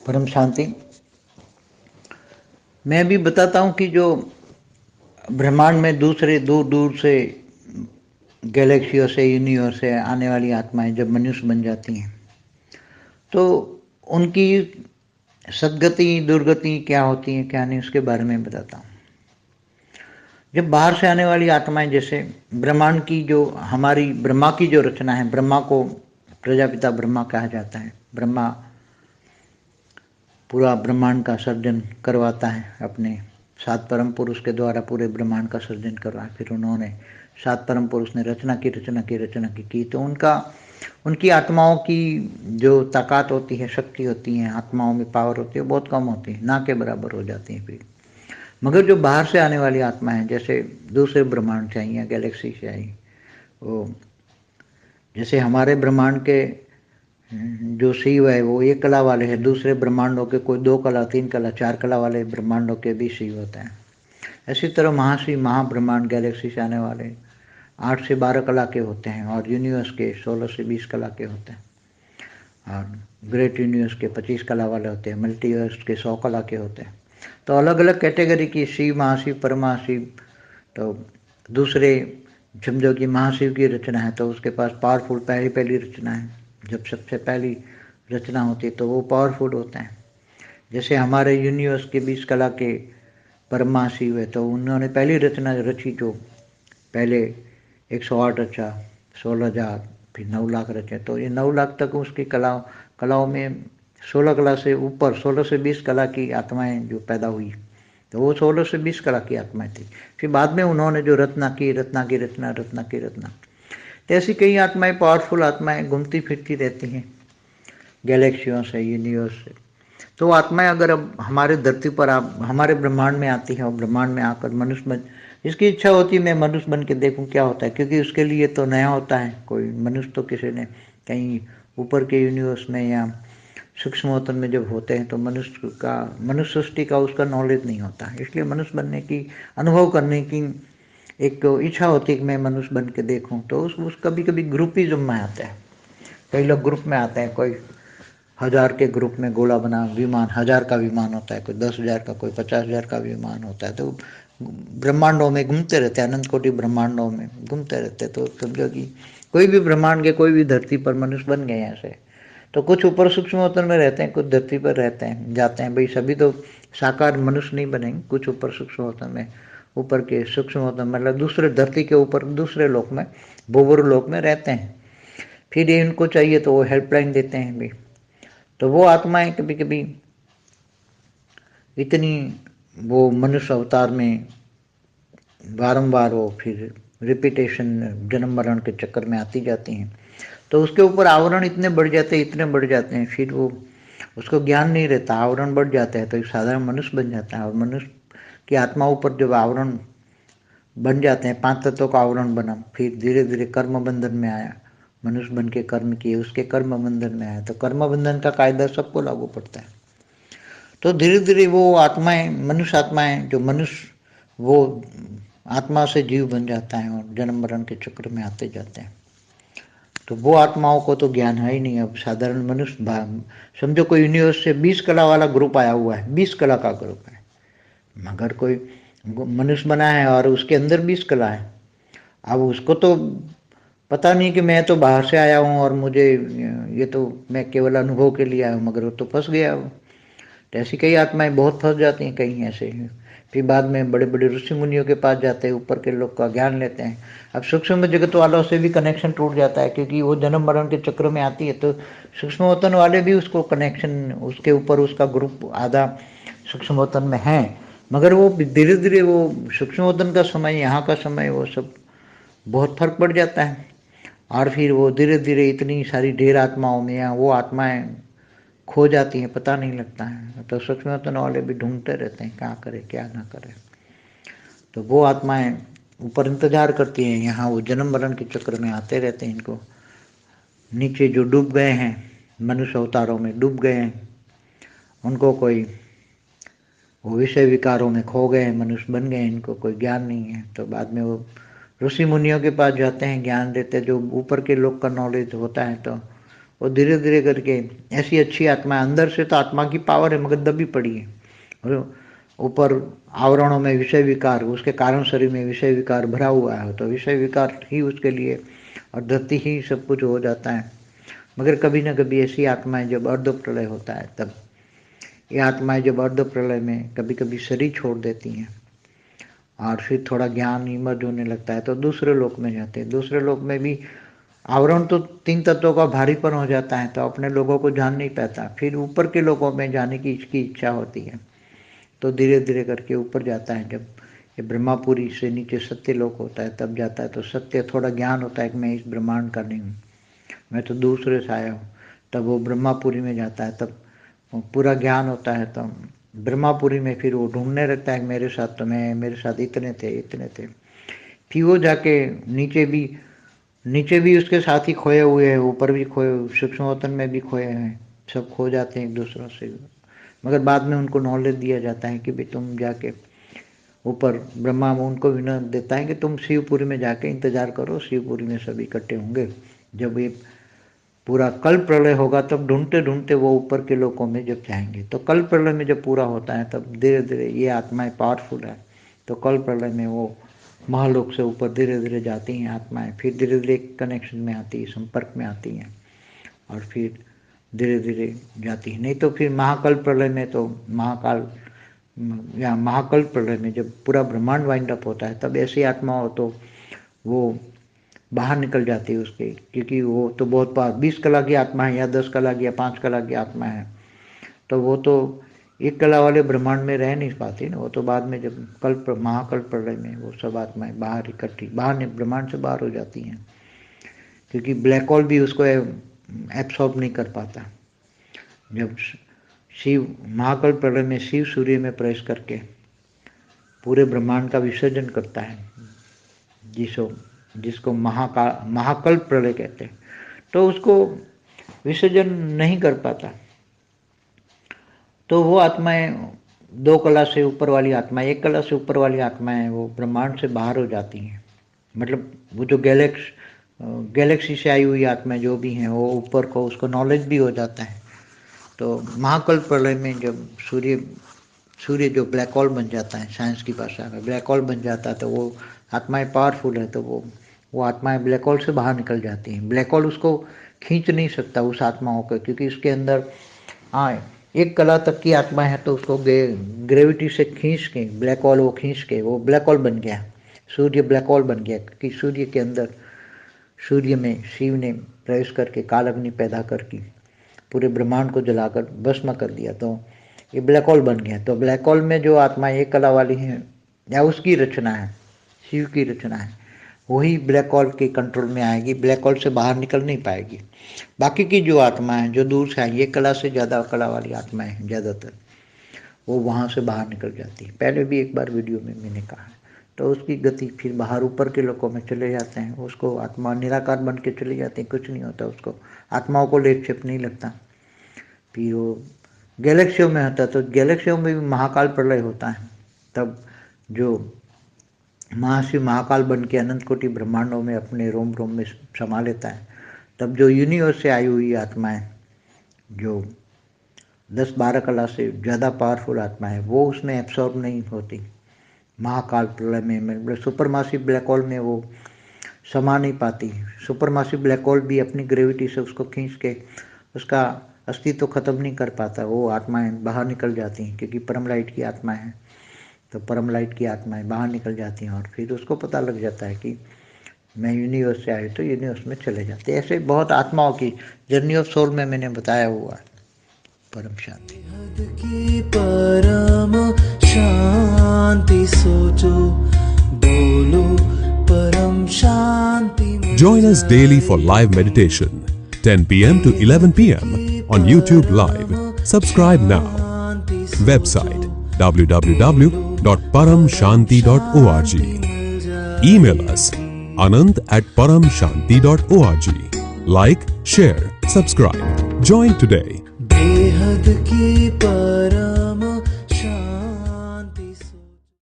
परम शांति। मैं भी बताता हूँ कि जो ब्रह्मांड में दूसरे दूर दूर से गैलेक्सियों से, यूनिवर्स से आने वाली आत्माएं जब मनुष्य बन जाती हैं तो उनकी सद्गति दुर्गति क्या होती है क्या नहीं, उसके बारे में बताता हूँ। जब बाहर से आने वाली आत्माएं, जैसे ब्रह्मांड की जो हमारी ब्रह्मा की जो रचना है, ब्रह्मा को प्रजापिता ब्रह्मा कहा जाता है। ब्रह्मा पूरा ब्रह्मांड का सर्जन करवाता है, अपने 7 परम पुरुष के द्वारा पूरे ब्रह्मांड का सर्जन करवाया। फिर उन्होंने 7 परम पुरुष ने रचना की तो उनकी आत्माओं की जो ताकत होती है, शक्ति होती है, आत्माओं में पावर होती है, बहुत कम होती है, ना के बराबर हो जाती है। फिर मगर जो बाहर से आने वाली आत्मा है, जैसे दूसरे ब्रह्मांड से आई या गैलेक्सी से आई, वो जैसे हमारे ब्रह्मांड के जो शिव है वो एक कला वाले हैं, दूसरे ब्रह्मांडों के कोई 2 कला 3 कला 4 कला वाले ब्रह्मांडों के भी शिव होते हैं। इसी तरह महाशिव महाब्रह्मांड गैलेक्सी से आने वाले 8 से 12 कला के होते हैं, और यूनिवर्स के 16 से 20 कला के होते हैं, और ग्रेट यूनिवर्स के 25 कला वाले होते हैं, मल्टीवर्स के 100 कला के होते हैं। तो अलग अलग कैटेगरी की शिव, महाशिव, परमहाशिव। तो दूसरे समझो कि महाशिव की रचना है तो उसके पास पावरफुल पहली रचना है। जब सबसे पहली रचना होती है तो वो पावरफुल होता है। जैसे हमारे यूनिवर्स के 20 कला के परमहाशिव है तो उन्होंने पहली रचना रची, जो पहले 108 रचा, 16,000, फिर 9 लाख रचे। तो ये 9 लाख तक उसकी कलाओं में 16 कला से ऊपर 16 से 20 कला की आत्माएं जो पैदा हुई, तो वो 16 से 20 कला की आत्माएं थी। फिर बाद में उन्होंने जो रत्ना की रत्ना, तो ऐसी कई आत्माएं, पावरफुल आत्माएं घूमती फिरती रहती हैं गैलेक्सियों से, यूनिवर्स से। तो आत्माएं अगर अब हमारे धरती पर हमारे ब्रह्मांड में आती है और ब्रह्मांड में आकर मनुष्य बन, इसकी इच्छा होती है मैं मनुष्य बन के देखूं क्या होता है, क्योंकि उसके लिए तो नया होता है। कोई मनुष्य तो किसी ने कहीं ऊपर के यूनिवर्स में या सूक्ष्म वतन में जब होते हैं तो मनुष्य सृष्टि का उसका नॉलेज नहीं होता है, इसलिए मनुष्य बनने की, अनुभव करने की एक इच्छा होती है कि मैं मनुष्य बन के देखूं। तो उस कभी कभी ग्रुपिज्म में आता है, कई लोग ग्रुप में आते हैं, कोई 1000 के ग्रुप में गोला बना विमान, 1000 का विमान होता है, कोई 10,000 का, कोई 50,000 का विमान होता है। तो ब्रह्मांडों में घूमते रहते हैं, अनंत कोटि ब्रह्मांडों में घूमते रहते हैं। तो समझो कि कोई भी ब्रह्मांड के कोई भी धरती पर मनुष्य बन गए हैं ऐसे। तो कुछ ऊपर सूक्ष्म वतन में रहते हैं, कुछ धरती पर रहते हैं, जाते हैं। भाई सभी तो साकार मनुष्य नहीं बनेंगे, कुछ ऊपर सूक्ष्म वतन में, ऊपर के सूक्ष्म वतन मतलब दूसरे धरती के ऊपर दूसरे लोक में, भूवर लोक में रहते हैं। फिर ये इनको चाहिए तो वो हेल्पलाइन देते हैं भी। तो वो आत्माएं कभी कभी इतनी वो मनुष्य अवतार में बारंबार वो फिर रिपीटेशन, जन्म मरण के चक्कर में आती जाती हैं, तो उसके ऊपर आवरण इतने बढ़ जाते हैं, इतने बढ़ जाते हैं, फिर वो उसको ज्ञान नहीं रहता, आवरण बढ़ जाता है तो एक साधारण मनुष्य बन जाता है। और मनुष्य की आत्मा ऊपर जब आवरण बन जाते हैं, 5 तत्वों का आवरण बना, फिर धीरे धीरे कर्म बंधन में आया, मनुष्य बन के कर्म किए, उसके कर्म बंधन में आया, तो कर्म बंधन का कायदा सबको लागू पड़ता है। तो धीरे धीरे वो आत्माएं, मनुष्य आत्माएं, जो मनुष्य वो आत्मा से जीव बन जाता है और जन्म मरण के चक्र में आते जाते हैं। तो वो आत्माओं को तो ज्ञान है ही नहीं। अब साधारण मनुष्य, समझो कोई यूनिवर्स से 20 कला वाला ग्रुप आया हुआ है, 20 कला का ग्रुप है, मगर कोई मनुष्य बना है और उसके अंदर 20 कला है। अब उसको तो पता नहीं कि मैं तो बाहर से आया हूँ और मुझे ये तो मैं केवल अनुभव के लिए आया हूँ, मगर वो तो फंस गया वो। तो ऐसी कई आत्माएं बहुत फंस जाती हैं कहीं ऐसे। फिर बाद में बड़े बड़े ऋषि मुनियों के पास जाते हैं, ऊपर के लोग का ज्ञान लेते हैं। अब सूक्ष्म जगत वालों से भी कनेक्शन टूट जाता है, क्योंकि वो जन्म मरण के चक्र में आती है, तो सूक्ष्म वतन वाले भी उसको कनेक्शन, उसके ऊपर उसका ग्रुप आधा सूक्ष्म वतन में है, मगर वो धीरे धीरे वो सूक्ष्म वतन का समय, यहाँ का समय, वो सब बहुत फर्क पड़ जाता है। और फिर वो धीरे धीरे इतनी सारी ढेर आत्माओं में या वो आत्माएं खो जाती हैं, पता नहीं लगता है। तो सूक्ष्म वाले भी ढूंढते रहते हैं क्या करे क्या ना करे। तो वो आत्माएं ऊपर इंतजार करती हैं, यहाँ वो जन्म मरण के चक्र में आते रहते हैं। इनको नीचे जो डूब गए हैं, मनुष्य अवतारों में डूब गए हैं, उनको कोई वो विषय विकारों में खो गए, मनुष्य बन गए, इनको कोई ज्ञान नहीं है, तो बाद में वो ऋषि मुनियों के पास जाते हैं, ज्ञान देते हैं। जो ऊपर के लोग का नॉलेज होता है तो वो धीरे धीरे करके ऐसी अच्छी आत्मा है, अंदर से तो आत्मा की पावर है मगर दबी पड़ी है, और ऊपर आवरणों में विषय विकार, उसके कारण शरीर में विषय विकार भरा हुआ है, तो विषय विकार ही उसके लिए और धरती ही सब कुछ हो जाता है। मगर कभी न कभी ऐसी आत्माएं जब अर्ध प्रलय होता है, तब ये आत्माएं जब अर्ध प्रलय में कभी कभी शरीर छोड़ देती हैं और फिर थोड़ा ज्ञान इमर्ज होने लगता है तो दूसरे लोक में जाते हैं। दूसरे लोक में भी आवरण तो 3 तत्वों का भारीपन हो जाता है, तो अपने लोगों को जान नहीं पाता, फिर ऊपर के लोगों में जाने की इसकी इच्छा होती है, तो धीरे धीरे करके ऊपर जाता है। जब ये ब्रह्मापुरी से नीचे सत्य लोक होता है तब जाता है, तो सत्य थोड़ा ज्ञान होता है कि मैं इस ब्रह्मांड का नहीं हूँ, मैं तो दूसरे से आया हूँ, तब वो ब्रह्मापुरी में जाता है, तब पूरा ज्ञान होता है। तो ब्रह्मापुरी में फिर वो ढूंढने लगता है कि मेरे साथ तो मैं, मेरे साथ इतने थे। फिर वो जाके नीचे भी उसके साथ ही खोए हुए हैं, ऊपर भी खोए, सूक्ष्मवतन में भी खोए हैं, सब खो जाते हैं एक दूसरों से। मगर बाद में उनको नॉलेज दिया जाता है कि भाई तुम जाके ऊपर, ब्रह्मा उनको विनय देता है कि तुम शिवपुरी में जाके इंतजार करो, शिवपुरी में सब इकट्ठे होंगे, जब ये पूरा कल प्रलय होगा तब ढूंढते ढूंढते वो ऊपर के लोकों में जब जाएंगे। तो कल प्रलय में जब पूरा होता है तब धीरे धीरे ये आत्माएं पावरफुल है, तो कल प्रलय में वो महालोक से ऊपर धीरे धीरे जाती हैं आत्माएं, फिर धीरे धीरे कनेक्शन में आती है, संपर्क में आती हैं और फिर धीरे धीरे जाती है। नहीं तो फिर महाकल प्रलय में तो महाकल प्रलय में जब पूरा ब्रह्मांड वाइंड अप होता है तब ऐसी आत्मा हो तो वो बाहर निकल जाती है उसके, क्योंकि वो तो बहुत 20 कला की आत्मा है या 10 कला की या 5 कला की आत्मा है, तो वो तो 1 कला वाले ब्रह्मांड में रह नहीं पाती ना। वो तो बाद में जब महाकल प्रलय में वो सब आत्माएं बाहर इकट्ठी, बाहर ब्रह्मांड से बाहर हो जाती हैं, क्योंकि ब्लैक होल भी उसको एब्सॉर्ब नहीं कर पाता। जब शिव महाकल प्रलय में शिव सूर्य में प्रवेश करके पूरे ब्रह्मांड का विसर्जन करता है, जिसको महाकल प्रलय कहते हैं, तो उसको विसर्जन नहीं कर पाता, तो वो आत्माएं 2 कला से ऊपर वाली आत्माएं, 1 कला से ऊपर वाली आत्माएं वो ब्रह्मांड से बाहर हो जाती हैं। मतलब वो जो गैलेक्सी से आई हुई आत्माएं जो भी हैं वो ऊपर को उसको नॉलेज भी हो जाता है। तो महाकल प्रलय में जब सूर्य जो ब्लैक होल बन जाता है, साइंस की भाषा में ब्लैक होल बन जाता है, तो वो आत्माएं पावरफुल है, तो वो आत्माएं ब्लैक होल से बाहर निकल जाती हैं। ब्लैक होल उसको खींच नहीं सकता उस आत्माओं को, क्योंकि उसके अंदर 1 कला तक की आत्मा है, तो उसको ग्रेविटी से खींच के ब्लैक होल वो खींच के वो ब्लैक होल बन गया, सूर्य ब्लैक होल बन गया, क्योंकि सूर्य के अंदर, सूर्य में शिव ने प्रवेश करके काल अग्नि पैदा करके पूरे ब्रह्मांड को जलाकर भस्म कर दिया, तो ये ब्लैक होल बन गया। तो ब्लैक होल में जो आत्माएं 1 कला वाली हैं या उसकी रचना है, शिव की रचना है, वही ब्लैक होल के कंट्रोल में आएगी, ब्लैक होल से बाहर निकल नहीं पाएगी। बाकी की जो आत्मा है जो दूर से आई, 1 कला से ज़्यादा कला वाली आत्माएं हैं ज़्यादातर, वो वहाँ से बाहर निकल जाती है। पहले भी एक बार वीडियो में मैंने कहा है, तो उसकी गति फिर बाहर ऊपर के लोगों में चले जाते हैं, उसको आत्मा निराकार बन के चले जाते हैं, कुछ नहीं होता उसको, आत्माओं को लेप छेप नहीं लगता। फिर वो गैलेक्सियों में होता है, तो गैलेक्सियों में भी महाकाल प्रलय होता है, तब जो महाशिव महाकाल बन के अनंत कोटि ब्रह्मांडों में अपने रोम रोम में समा लेता है, तब जो यूनिवर्स से आई हुई आत्माएं जो 10-12 कला से ज़्यादा पावरफुल आत्मा है वो उसमें एब्सॉर्ब नहीं होती। महाकाल प्रलय में सुपरमासिव ब्लैक होल में वो समा नहीं पाती। सुपरमासिव ब्लैक होल भी अपनी ग्रेविटी से उसको खींच के उसका अस्तित्व खत्म नहीं कर पाता, वो आत्माएं बाहर निकल जाती हैं, क्योंकि परम लाइट की आत्मा है, तो परम लाइट की आत्माएं बाहर निकल जाती हैं और फिर उसको पता लग जाता है कि मैं यूनिवर्स से आए, तो यूनिवर्स में चले जाते हैं। ऐसे बहुत आत्माओं की जर्नी ऑफ सोल में मैंने बताया हुआ है। परम शांति परम शांति सोचो बोलो परम शांति। Join us daily for live meditation, 10 p.m. to 11 p.m. on YouTube Live. Subscribe now. Website www.paramshanti.org. Email us anant@paramshanti.org. Like, share, subscribe. Join today. बेहद की परम